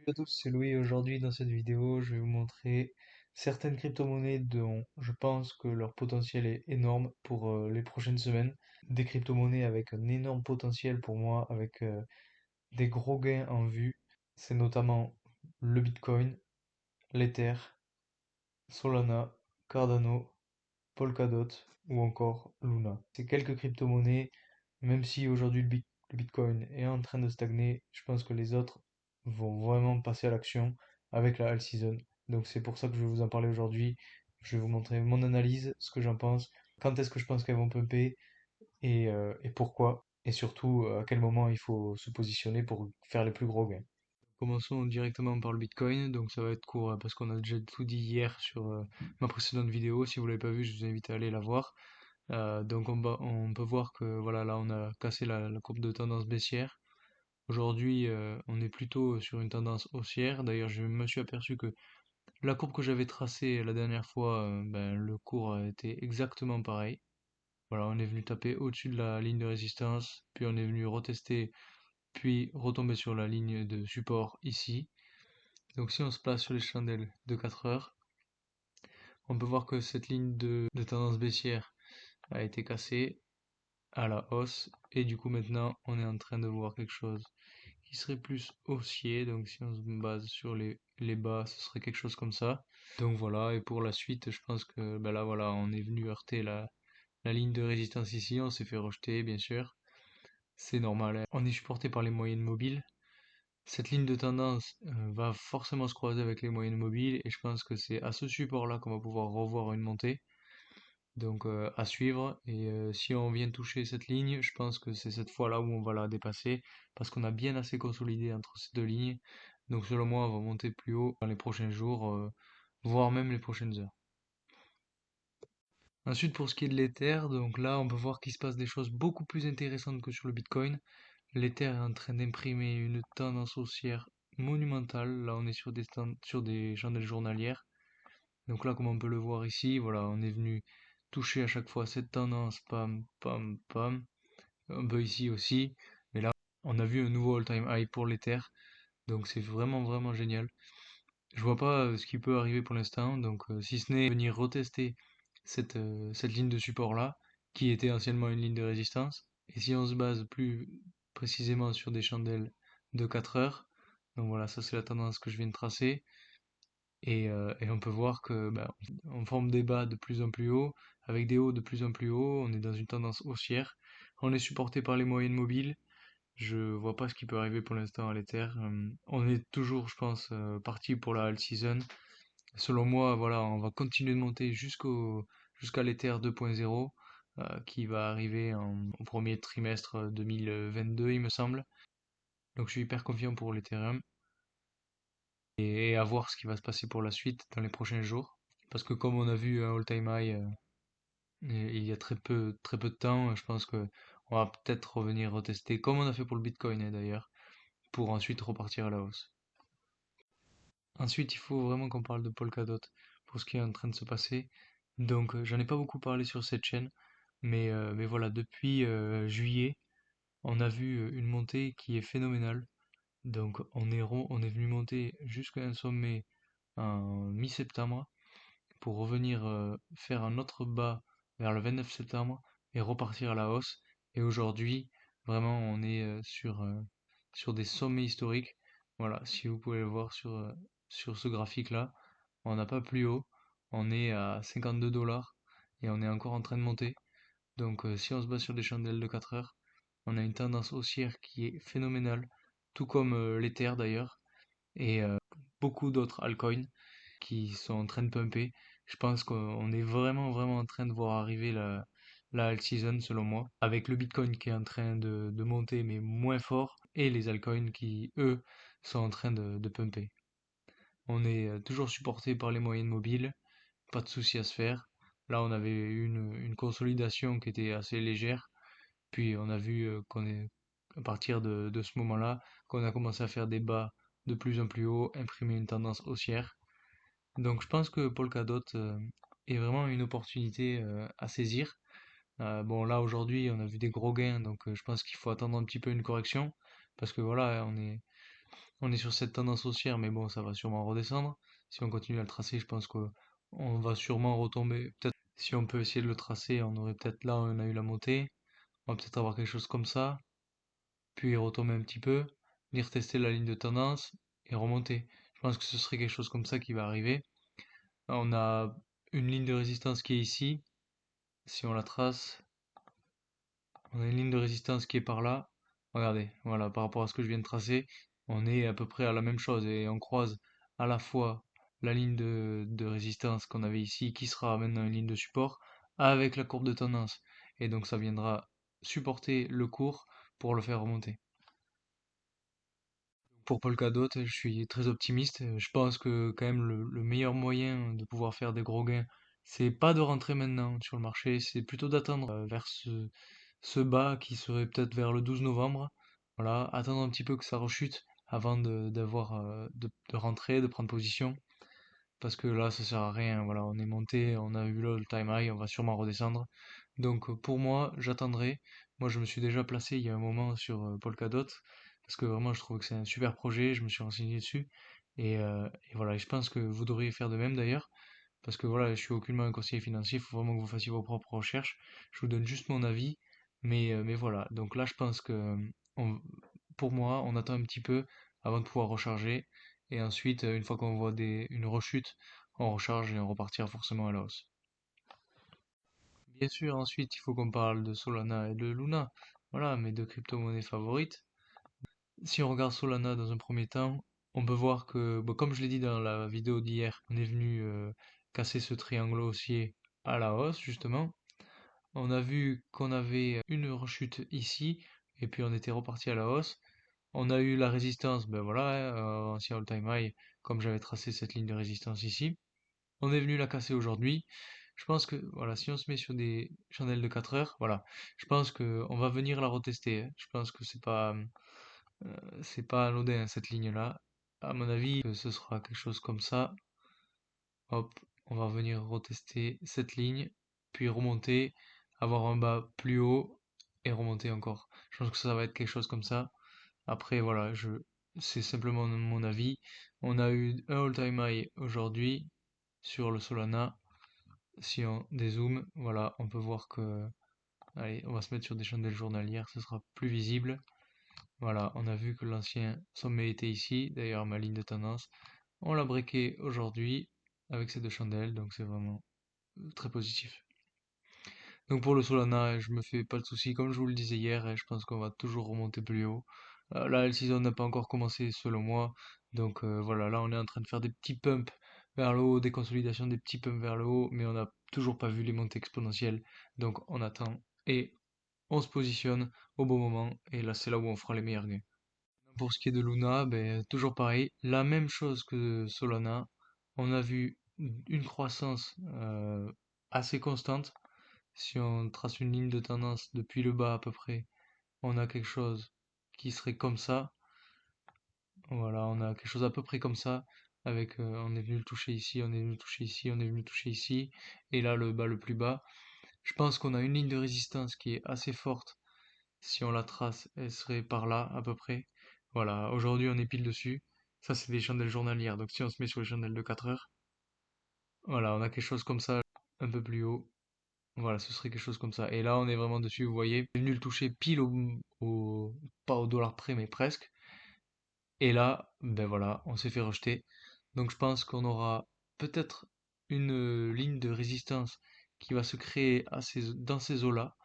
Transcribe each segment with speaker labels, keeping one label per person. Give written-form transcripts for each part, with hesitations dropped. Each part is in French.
Speaker 1: Salut à tous, c'est Louis et aujourd'hui dans cette vidéo je vais vous montrer certaines crypto-monnaies dont je pense que leur potentiel est énorme pour les prochaines semaines. Des crypto-monnaies avec un énorme potentiel pour moi, avec des gros gains en vue. C'est notamment le Bitcoin, l'Ether, Solana, Cardano, Polkadot ou encore Luna. Ces quelques crypto-monnaies, même si aujourd'hui le Bitcoin est en train de stagner, je pense que les autres vont vraiment passer à l'action avec la all season. Donc c'est pour ça que je vais vous en parler aujourd'hui. Je vais vous montrer mon analyse, ce que j'en pense, quand est-ce que je pense qu'elles vont pumper et pourquoi. Et surtout à quel moment il faut se positionner pour faire les plus gros gains. Commençons directement par le Bitcoin, donc ça va être court parce qu'on a déjà tout dit hier sur ma précédente vidéo. Si vous l'avez pas vue, je vous invite à aller la voir. Donc on peut voir que voilà, là on a cassé la courbe de tendance baissière. Aujourd'hui, on est plutôt sur une tendance haussière. D'ailleurs, je me suis aperçu que la courbe que j'avais tracée la dernière fois, ben, le cours a été exactement pareil. Voilà, on est venu taper au-dessus de la ligne de résistance, puis on est venu retester, puis retomber sur la ligne de support ici. Donc si on se place sur les chandelles de 4 heures, on peut voir que cette ligne de tendance baissière a été cassée à la hausse et du coup maintenant on est en train de voir quelque chose qui serait plus haussier. Donc si on se base sur les bas, ce serait quelque chose comme ça. Donc voilà, et pour la suite, je pense que ben là voilà, on est venu heurter la ligne de résistance ici, on s'est fait rejeter bien sûr. C'est normal, hein. On est supporté par les moyennes mobiles. Cette ligne de tendance va forcément se croiser avec les moyennes mobiles et je pense que c'est à ce support-là qu'on va pouvoir revoir une montée. Donc à suivre et si on vient toucher cette ligne, je pense que c'est cette fois-là où on va la dépasser parce qu'on a bien assez consolidé entre ces deux lignes. Donc selon moi, on va monter plus haut dans les prochains jours, voire même les prochaines heures. Ensuite, pour ce qui est de l'Ether, donc là, on peut voir qu'il se passe des choses beaucoup plus intéressantes que sur le Bitcoin. L'Ether est en train d'imprimer une tendance haussière monumentale. Là, on est sur des chandelles journalières. Donc là, comme on peut le voir ici, voilà, on est venu toucher à chaque fois cette tendance, pam, pam, pam. Un peu ici aussi. Mais là, on a vu un nouveau all-time high pour l'Ether. Donc c'est vraiment, vraiment génial. Je vois pas ce qui peut arriver pour l'instant. Donc si ce n'est venir retester cette ligne de support là, qui était anciennement une ligne de résistance. Et si on se base plus précisément sur des chandelles de 4 heures, donc voilà, ça c'est la tendance que je viens de tracer. Et on peut voir que ben, on forme des bas de plus en plus haut, avec des hauts de plus en plus haut, on est dans une tendance haussière. On est supporté par les moyennes mobiles. Je vois pas ce qui peut arriver pour l'instant à l'Ether. On est toujours, je pense, parti pour la all season. Selon moi, voilà, on va continuer de monter jusqu'à l'Ether 2.0 qui va arriver au premier trimestre 2022, il me semble. Donc je suis hyper confiant pour l'Ethereum et à voir ce qui va se passer pour la suite dans les prochains jours. Parce que comme on a vu un all-time high il y a très peu de temps, je pense que on va peut-être revenir retester, comme on a fait pour le Bitcoin d'ailleurs, pour ensuite repartir à la hausse. Ensuite, il faut vraiment qu'on parle de Polkadot pour ce qui est en train de se passer. Donc, j'en ai pas beaucoup parlé sur cette chaîne, mais voilà, depuis juillet, on a vu une montée qui est phénoménale. Donc, on est venu monter jusqu'à un sommet en mi-septembre pour revenir faire un autre bas vers le 29 septembre et repartir à la hausse. Et aujourd'hui, vraiment, on est sur des sommets historiques. Voilà, si vous pouvez le voir sur ce graphique-là, on n'a pas plus haut. On est à 52 dollars et on est encore en train de monter. Donc, si on se base sur des chandelles de 4 heures, on a une tendance haussière qui est phénoménale, tout comme l'Ether d'ailleurs, et beaucoup d'autres altcoins qui sont en train de pumper. Je pense qu'on est vraiment, vraiment en train de voir arriver la alt season, selon moi, avec le Bitcoin qui est en train de monter, mais moins fort, et les altcoins qui, eux, sont en train de pumper. On est toujours supporté par les moyennes mobiles, pas de souci à se faire. Là, on avait une consolidation qui était assez légère, puis on a vu qu'on est, à partir de ce moment-là, qu'on a commencé à faire des bas de plus en plus haut, imprimer une tendance haussière. Donc je pense que Polkadot est vraiment une opportunité à saisir. Bon là aujourd'hui on a vu des gros gains donc je pense qu'il faut attendre un petit peu une correction parce que voilà On est sur cette tendance haussière, mais bon, ça va sûrement redescendre. Si on continue à le tracer, je pense que on va sûrement retomber. Peut-être si on peut essayer de le tracer, on aurait peut-être là, on a eu la montée. On va peut-être avoir quelque chose comme ça, puis retomber un petit peu, venir tester la ligne de tendance et remonter. Je pense que ce serait quelque chose comme ça qui va arriver. On a une ligne de résistance qui est ici. Si on la trace, on a une ligne de résistance qui est par là. Regardez, voilà, par rapport à ce que je viens de tracer, on est à peu près à la même chose et on croise à la fois la ligne de résistance qu'on avait ici, qui sera maintenant une ligne de support, avec la courbe de tendance. Et donc ça viendra supporter le cours pour le faire remonter. Pour Polkadot, je suis très optimiste. Je pense que quand même le meilleur moyen de pouvoir faire des gros gains, c'est pas de rentrer maintenant sur le marché, c'est plutôt d'attendre vers ce bas qui serait peut-être vers le 12 novembre. Voilà, attendre un petit peu que ça rechute avant de rentrer, de prendre position. Parce que là, ça sert à rien. Voilà, on est monté, on a eu le time high, on va sûrement redescendre. Donc pour moi, j'attendrai. Moi, je me suis déjà placé il y a un moment sur Polkadot parce que vraiment, je trouve que c'est un super projet. Je me suis renseigné dessus et voilà. Et je pense que vous devriez faire de même d'ailleurs parce que voilà, je suis aucunement un conseiller financier. Il faut vraiment que vous fassiez vos propres recherches. Je vous donne juste mon avis, mais voilà. Donc là, je pense que on- pour moi, on attend un petit peu avant de pouvoir recharger. Et ensuite, une fois qu'on voit une rechute, on recharge et on repartira forcément à la hausse. Bien sûr, ensuite, il faut qu'on parle de Solana et de Luna. Voilà, mes deux crypto-monnaies favorites. Si on regarde Solana dans un premier temps, on peut voir que, bon, comme je l'ai dit dans la vidéo d'hier, on est venu casser ce triangle haussier à la hausse, justement. On a vu qu'on avait une rechute ici, et puis on était reparti à la hausse. On a eu la résistance, ben voilà, hein, ancien all-time high, comme j'avais tracé cette ligne de résistance ici. On est venu la casser aujourd'hui. Je pense que, voilà, si on se met sur des chandelles de 4 heures, voilà, je pense que on va venir la retester, hein. Je pense que c'est pas anodin, hein, cette ligne-là. À mon avis, ce sera quelque chose comme ça. Hop, on va venir retester cette ligne, puis remonter, avoir un bas plus haut et remonter encore. Je pense que ça va être quelque chose comme ça. Après, voilà, c'est simplement mon avis. On a eu un all-time high aujourd'hui sur le Solana. Si on dézoome, voilà, on peut voir que, allez, on va se mettre sur des chandelles journalières, ce sera plus visible. Voilà, on a vu que l'ancien sommet était ici, d'ailleurs ma ligne de tendance. On l'a breaké aujourd'hui avec ces deux chandelles, donc c'est vraiment très positif. Donc pour le Solana, je me fais pas de soucis, comme je vous le disais hier, je pense qu'on va toujours remonter plus haut. Là, la saison n'a pas encore commencé selon moi, donc voilà, là on est en train de faire des petits pumps vers le haut, des consolidations, des petits pumps vers le haut, mais on n'a toujours pas vu les montées exponentielles, donc on attend et on se positionne au bon moment, et là c'est là où on fera les meilleurs gains. Pour ce qui est de Luna, ben, toujours pareil, la même chose que Solana, on a vu une croissance assez constante. Si on trace une ligne de tendance depuis le bas à peu près, on a quelque chose qui serait comme ça. Voilà, on a quelque chose à peu près comme ça. Avec, on est venu le toucher ici, on est venu le toucher ici, on est venu le toucher ici. Et là, le bas le plus bas. Je pense qu'on a une ligne de résistance qui est assez forte. Si on la trace, elle serait par là à peu près. Voilà, aujourd'hui on est pile dessus. Ça, c'est des chandelles journalières. Donc si on se met sur les chandelles de 4 heures, voilà, on a quelque chose comme ça, un peu plus haut. Voilà, ce serait quelque chose comme ça. Et là, on est vraiment dessus, vous voyez. On est venu le toucher pile pas au dollar près, mais presque. Et là, ben voilà, on s'est fait rejeter. Donc je pense qu'on aura peut-être une ligne de résistance qui va se créer dans ces eaux-là.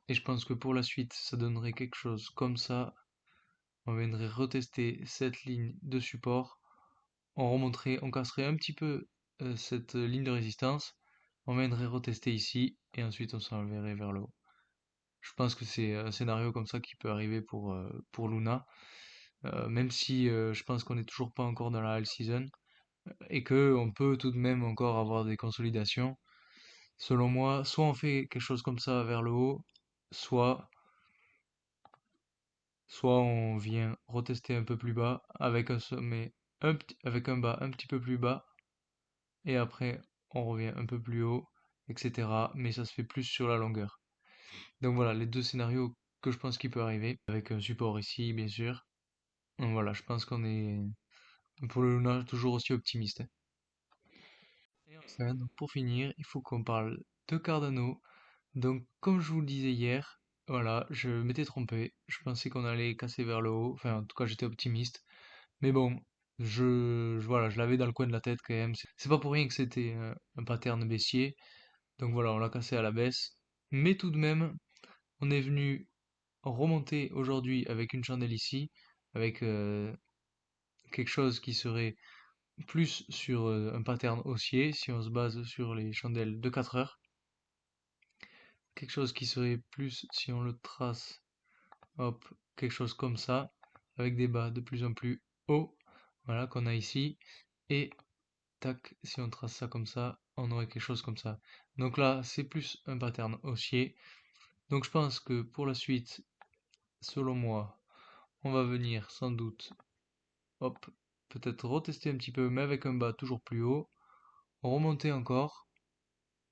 Speaker 1: Et je pense que pour la suite, ça donnerait quelque chose comme ça. On viendrait retester cette ligne de support. On remonterait, on casserait un petit peu cette ligne de résistance. On viendrait retester ici et ensuite on s'enverrait vers le haut. Je pense que c'est un scénario comme ça qui peut arriver pour Luna, même si je pense qu'on n'est toujours pas encore dans la high season et que on peut tout de même encore avoir des consolidations. Selon moi, soit on fait quelque chose comme ça vers le haut, soit, soit on vient retester un peu plus bas avec un sommet avec un bas un petit peu plus bas et après on revient un peu plus haut, etc. Mais ça se fait plus sur la longueur. Donc voilà les deux scénarios que je pense qu'il peut arriver, avec un support ici bien sûr. Donc voilà, je pense qu'on est pour le Luna toujours aussi optimiste, hein. Et enfin, donc pour finir, il faut qu'on parle de Cardano. Donc comme je vous le disais hier, voilà, je m'étais trompé. Je pensais qu'on allait casser vers le haut. Enfin, en tout cas, j'étais optimiste. Mais bon, voilà, je l'avais dans le coin de la tête quand même. C'est pas pour rien que c'était un pattern baissier. Donc voilà, on l'a cassé à la baisse. Mais tout de même, on est venu remonter aujourd'hui avec une chandelle ici, avec quelque chose qui serait plus sur un pattern haussier, si on se base sur les chandelles de 4 heures. Quelque chose qui serait plus, si on le trace, hop, quelque chose comme ça, avec des bas de plus en plus hauts, voilà, qu'on a ici. Et tac, si on trace ça comme ça, on aurait quelque chose comme ça. Donc là, c'est plus un pattern haussier. Donc je pense que pour la suite, selon moi, on va venir sans doute, hop, peut-être retester un petit peu, mais avec un bas toujours plus haut, remonter encore,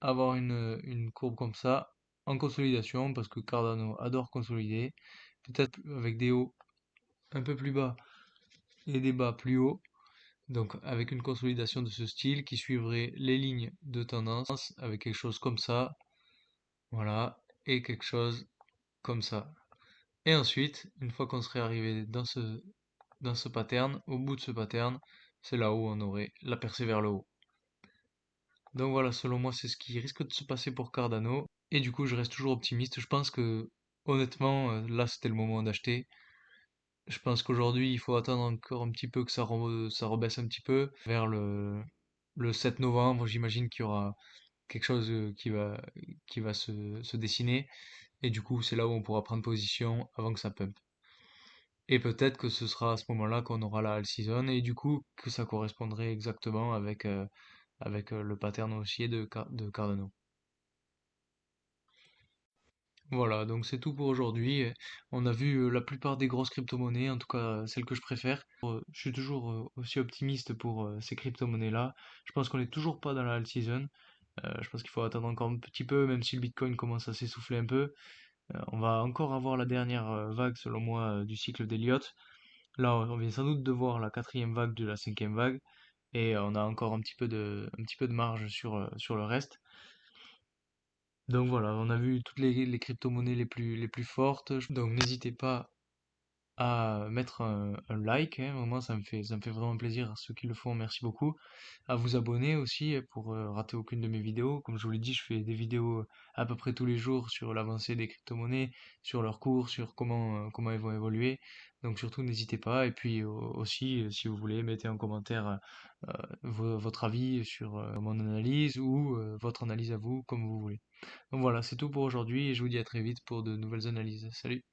Speaker 1: avoir une courbe comme ça, en consolidation, parce que Cardano adore consolider, peut-être avec des hauts un peu plus bas et des bas plus hauts, donc avec une consolidation de ce style qui suivrait les lignes de tendance, avec quelque chose comme ça, voilà, et quelque chose comme ça. Et ensuite, une fois qu'on serait arrivé dans ce pattern, au bout de ce pattern, c'est là où on aurait la percée vers le haut. Donc voilà, selon moi, c'est ce qui risque de se passer pour Cardano. Et du coup, je reste toujours optimiste. Je pense que, honnêtement, là, c'était le moment d'acheter. Je pense qu'aujourd'hui, il faut attendre encore un petit peu que ça rebaisse un petit peu. Vers le 7 novembre, j'imagine qu'il y aura quelque chose qui va se dessiner. Et du coup, c'est là où on pourra prendre position avant que ça pump. Et peut-être que ce sera à ce moment-là qu'on aura la all season et du coup que ça correspondrait exactement avec le pattern haussier de Cardano. Voilà, donc c'est tout pour aujourd'hui. On a vu la plupart des grosses crypto-monnaies, en tout cas celles que je préfère. Je suis toujours aussi optimiste pour ces crypto-monnaies-là. Je pense qu'on n'est toujours pas dans la all season. Je pense qu'il faut attendre encore un petit peu, même si le Bitcoin commence à s'essouffler un peu. On va encore avoir la dernière vague, selon moi, du cycle d'Elliott. Là, on vient sans doute de voir la quatrième vague de la cinquième vague, et on a encore un petit peu de marge sur le reste. Donc voilà, on a vu toutes les crypto-monnaies les plus fortes. Donc n'hésitez pas à mettre un like, hein, vraiment ça me fait vraiment plaisir à ceux qui le font, merci beaucoup. À vous abonner aussi pour rater aucune de mes vidéos. Comme je vous l'ai dit, je fais des vidéos à peu près tous les jours sur l'avancée des crypto-monnaies, sur leurs cours, sur comment elles vont évoluer. Donc surtout n'hésitez pas. Et puis aussi, si vous voulez, mettez en commentaire votre avis sur mon analyse ou votre analyse à vous, comme vous voulez. Donc voilà, c'est tout pour aujourd'hui et je vous dis à très vite pour de nouvelles analyses. Salut!